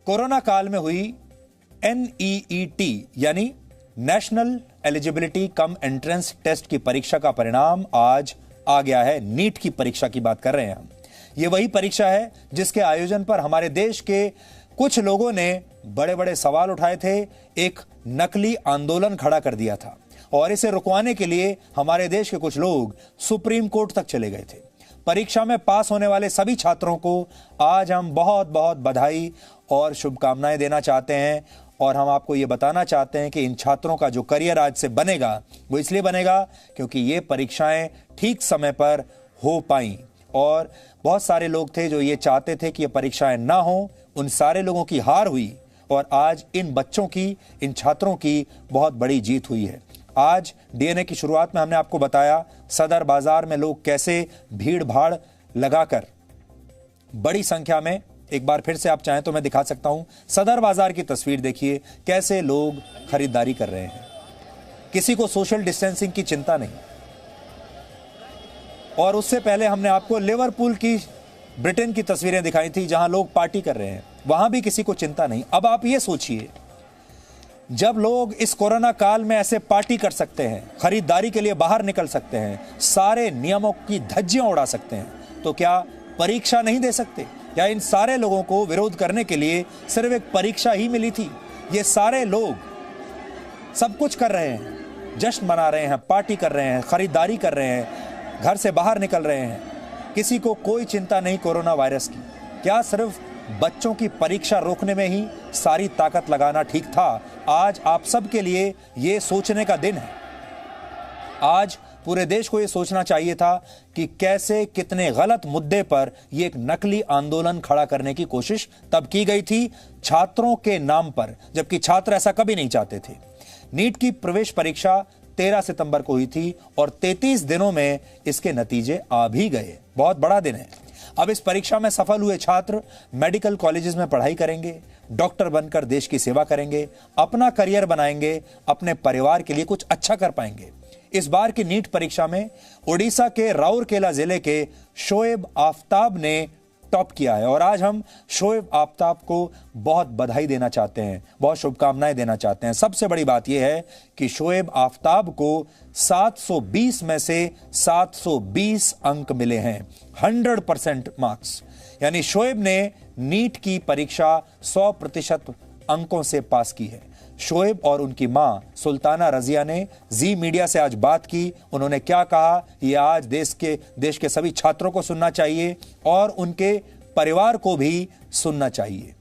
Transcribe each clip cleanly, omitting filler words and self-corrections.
Corona काल में हुई NEET यानी national eligibility cum entrance test की परीक्षा का परिणाम आज आ गया है। नीट की परीक्षा की बात कर रहे हैं हम। ये वही परीक्षा है जिसके आयोजन पर हमारे देश के कुछ लोगों ने बड़े बड़े सवाल उठाए थे, एक नकली आंदोलन खड़ा कर दिया था और इसे रुकवाने के लिए हमारे देश के कुछ लोग सुप्रीम कोर्ट तक चले गए थे। परीक्षा में पास होने वाले सभी छात्रों को आज हम बहुत बहुत बधाई और शुभकामनाएं देना चाहते हैं और हम आपको ये बताना चाहते हैं कि इन छात्रों का जो करियर आज से बनेगा वो इसलिए बनेगा क्योंकि ये परीक्षाएं ठीक समय पर हो पाई और बहुत सारे लोग थे जो ये चाहते थे कि ये परीक्षाएं ना हो। उन सारे लोगों की हार हुई और आज इन बच्चों की, इन छात्रों की बहुत बड़ी जीत हुई है। आज DNA की शुरुआत में हमने आपको बताया सदर बाजार में लोग कैसे भीड़ भाड़ लगाकर बड़ी संख्या में, एक बार फिर से आप चाहें तो मैं दिखा सकता हूं, सदर बाजार की तस्वीर देखिए कैसे लोग खरीदारी कर रहे हैं। किसी को सोशल डिस्टेंसिंग की चिंता नहीं। और उससे पहले हमने आपको लिवरपूल की, ब्रिटेन की तस्वीरें दिखाई थी जहां लोग पार्टी कर रहे हैं, वहां भी किसी को चिंता नहीं। अब आप ये सोचिए, जब लोग इस कोरोना काल में ऐसे पार्टी कर सकते हैं, खरीदारी के लिए बाहर निकल सकते हैं, सारे नियमों की धज्जियां उड़ा सकते हैं, तो क्या परीक्षा नहीं दे सकते? या इन सारे लोगों को विरोध करने के लिए सिर्फ एक परीक्षा ही मिली थी? ये सारे लोग सब कुछ कर रहे हैं, जश्न मना रहे हैं, पार्टी कर रहे हैं, खरीदारी कर रहे हैं, घर से बाहर निकल रहे हैं, किसी को कोई चिंता नहीं कोरोना वायरस की। क्या सिर्फ बच्चों की परीक्षा रोकने में ही सारी ताकत लगाना ठीक था? आज आप सबके लिए ये सोचने का दिन है। आज पूरे देश को ये सोचना चाहिए था कि कैसे, कितने गलत मुद्दे पर ये एक नकली आंदोलन खड़ा करने की कोशिश तब की गई थी छात्रों के नाम पर, जबकि छात्र ऐसा कभी नहीं चाहते थे। नीट की प्रवेश परीक्षा 13 सितंबर को हुई थी और 33 दिनों में इसके नतीजे आ भी गए। बहुत बड़ा दिन है। अब इस परीक्षा में सफल हुए छात्र मेडिकल कॉलेजेस में पढ़ाई करेंगे, डॉक्टर बनकर देश की सेवा करेंगे, अपना करियर बनाएंगे, अपने परिवार के लिए कुछ अच्छा कर पाएंगे। इस बार की नीट परीक्षा में ओडिशा के राउरकेला जिले के शोएब आफ्ताब ने टॉप किया है और आज हम शोएब आफ्ताब को बहुत बधाई देना चाहते हैं, बहुत शुभकामनाएं देना चाहते हैं। सबसे बड़ी बात यह है कि शोएब आफ्ताब को 720 में से 720 अंक मिले हैं, 100% मार्क्स। यानी शोएब ने नीट की परीक्षा 100% अंकों से पास की है। शोएब और उनकी मां सुल्ताना रजिया ने जी मीडिया से आज बात की। उन्होंने क्या कहा, ये आज देश के सभी छात्रों को सुनना चाहिए और उनके परिवार को भी सुनना चाहिए।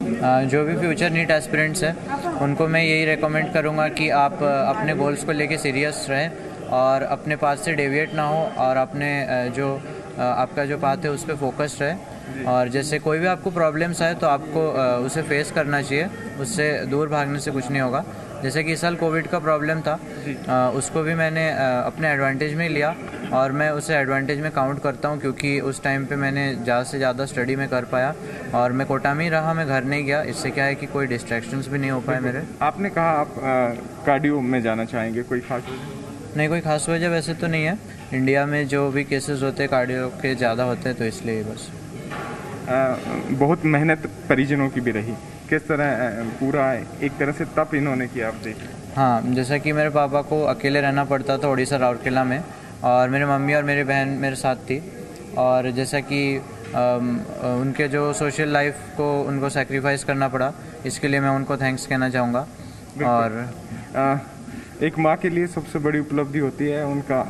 जो भी फ्यूचर नीट एस्पिरेंट्स हैं उनको मैं यही रेकमेंड करूंगा कि आप अपने गोल्स को लेके सीरियस रहें और अपने पास से डेविएट ना हो और अपने जो आपका जो पाथ है उस पर फोकस्ड रहे। और जैसे कोई भी आपको प्रॉब्लम्स आए तो आपको उसे फेस करना चाहिए, उससे दूर भागने से कुछ नहीं होगा। जैसे कि इस साल कोविड का प्रॉब्लम था, उसको भी मैंने अपने एडवांटेज में लिया और मैं उसे एडवांटेज में काउंट करता हूँ क्योंकि उस टाइम पे मैंने ज़्यादा से ज़्यादा स्टडी में कर पाया और मैं कोटा में ही रहा, मैं घर नहीं गया। इससे क्या है कि कोई डिस्ट्रैक्शंस भी नहीं हो पाए मेरे। आपने कहा आप कार्डियो में जाना चाहेंगे, कोई खास वजह? नहीं, कोई खास वजह वैसे तो नहीं है। इंडिया में जो भी केसेस होते हैं कार्डियो के ज़्यादा होते हैं, तो इसलिए बस। बहुत मेहनत परिजनों की भी रही, किस तरह पूरा एक तरह से तप इन्होंने किया आप देख? हाँ, जैसा कि मेरे पापा को अकेले रहना पड़ता था उड़ीसा राउरकेला में और मेरी मम्मी और मेरी बहन मेरे साथ थी और जैसा कि उनके जो सोशल लाइफ को उनको सैक्रिफाइस करना पड़ा, इसके लिए मैं उनको थैंक्स कहना चाहूँगा। और एक माँ के लिए सबसे बड़ी उपलब्धि होती है उनका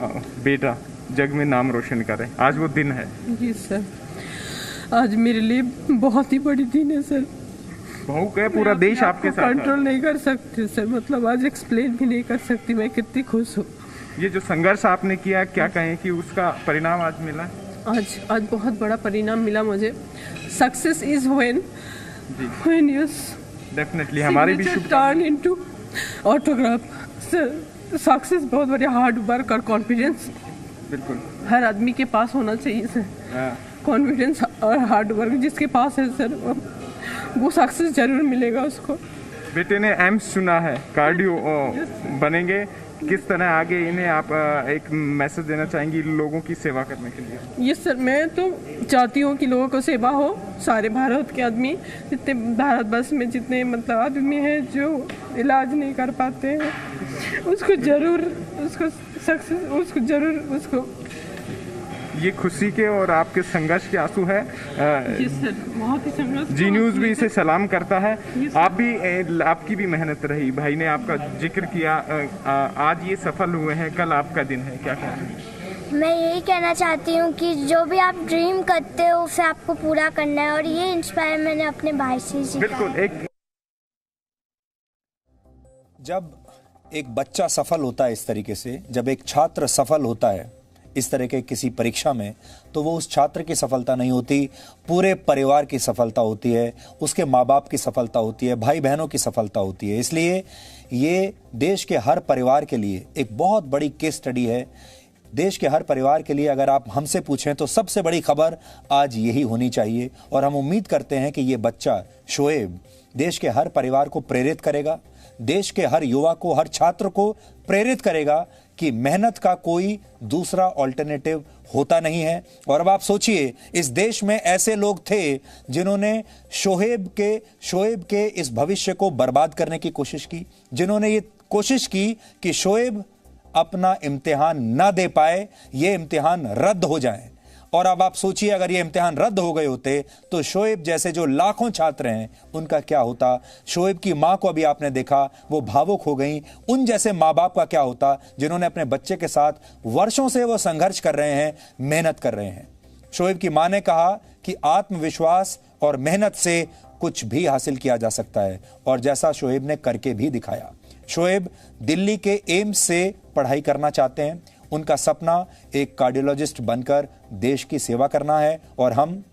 बेटा जग में नाम रोशन करे। आज वो दिन है। जी सर, आज मेरे लिए बहुत ही बड़ी दिन है सर। बहू के पूरा देश आपके साथ कंट्रोल नहीं कर सकते सर, मतलब आज एक्सप्लेन भी नहीं कर सकती मैं कितनी खुश हूँ। ये जो संघर्ष आपने किया, क्या कहें कि उसका परिणाम आज मिला? आज बहुत बड़ा परिणाम मिला मुझे। Success is when you definitely हमारी भी टर्न इनटू ऑटोग्राफ। सक्सेस बहुत बड़ी हार्ड वर्क और कॉन्फिडेंस बिल्कुल हर आदमी के पास होना चाहिए सर। कॉन्फिडेंस और हार्ड वर्क जिसके पास है सर, वो सक्सेस जरूर मिलेगा उसको। बेटे ने एम्स चुना है, कार्डियो बनेंगे किस तरह आगे इन्हें आप एक मैसेज देना चाहेंगी लोगों की सेवा करने के लिए? ये सर, मैं तो चाहती हूँ कि लोगों को सेवा हो। सारे भारत के आदमी, जितने भारतवर्ष में जितने मतलब आदमी हैं जो इलाज नहीं कर पाते हैं, उसको जरूर ये खुशी के और आपके संघर्ष के आंसू है। जी सर, बहुत ही संघर्ष। जी न्यूज़ भी इसे सलाम करता है। आप भी, आपकी भी मेहनत रही, भाई ने आपका जिक्र किया, आज ये सफल हुए हैं, कल आपका दिन है, क्या कहना है? मैं यही कहना चाहती हूँ कि जो भी आप ड्रीम करते हो उसे आपको पूरा करना है, और ये इंस्पायर मैंने अपने भाई से सीखा। बिल्कुल। जब एक बच्चा सफल होता है इस तरीके से, जब एक छात्र सफल होता है इस तरह के किसी परीक्षा में, तो वो उस छात्र की सफलता नहीं होती, पूरे परिवार की सफलता होती है, उसके माँ बाप की सफलता होती है, भाई बहनों की सफलता होती है। इसलिए ये देश के हर परिवार के लिए एक बहुत बड़ी केस स्टडी है। देश के हर परिवार के लिए अगर आप हमसे पूछें तो सबसे बड़ी खबर आज यही होनी चाहिए, और हम उम्मीद करते हैं कि ये बच्चा शोएब देश के हर परिवार को प्रेरित करेगा, देश के हर युवा को, हर छात्र को प्रेरित करेगा कि मेहनत का कोई दूसरा ऑल्टरनेटिव होता नहीं है। और अब आप सोचिए, इस देश में ऐसे लोग थे जिन्होंने शोएब के इस भविष्य को बर्बाद करने की कोशिश की, जिन्होंने ये कोशिश की कि शोएब अपना इम्तिहान ना दे पाए, ये इम्तिहान रद्द हो जाए। और अब आप सोचिए, अगर ये इम्तिहान रद्द हो गए होते तो शोएब जैसे जो लाखों छात्र हैं उनका क्या होता। शोएब की मां को अभी आपने देखा, वो भावुक हो गई। उन जैसे माँ बाप का क्या होता जिन्होंने अपने बच्चे के साथ वर्षों से वो संघर्ष कर रहे हैं, मेहनत कर रहे हैं। शोएब की मां ने कहा कि आत्मविश्वास और मेहनत से कुछ भी हासिल किया जा सकता है, और जैसा शोएब ने करके भी दिखाया। शोएब दिल्ली के एम्स से पढ़ाई करना चाहते हैं। उनका सपना एक कार्डियोलॉजिस्ट बनकर देश की सेवा करना है, और हम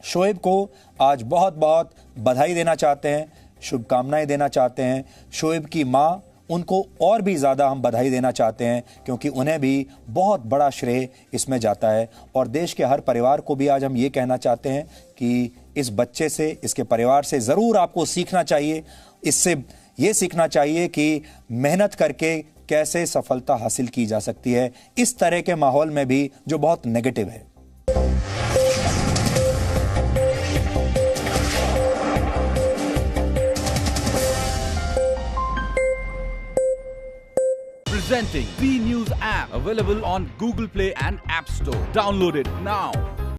शोएब को आज बहुत बहुत बधाई देना चाहते हैं, शुभकामनाएं देना चाहते हैं। शोएब की मां, उनको और भी ज़्यादा हम बधाई देना चाहते हैं, क्योंकि उन्हें भी बहुत बड़ा श्रेय इसमें जाता है। और देश के हर परिवार को भी आज हम ये कहना चाहते हैं कि इस बच्चे से, इसके परिवार से ज़रूर आपको सीखना चाहिए। इससे ये सीखना चाहिए कि मेहनत करके कैसे सफलता हासिल की जा सकती है, इस तरह के माहौल में भी जो बहुत नेगेटिव है। Presenting B News app, available on Google Play and App Store. Download it now.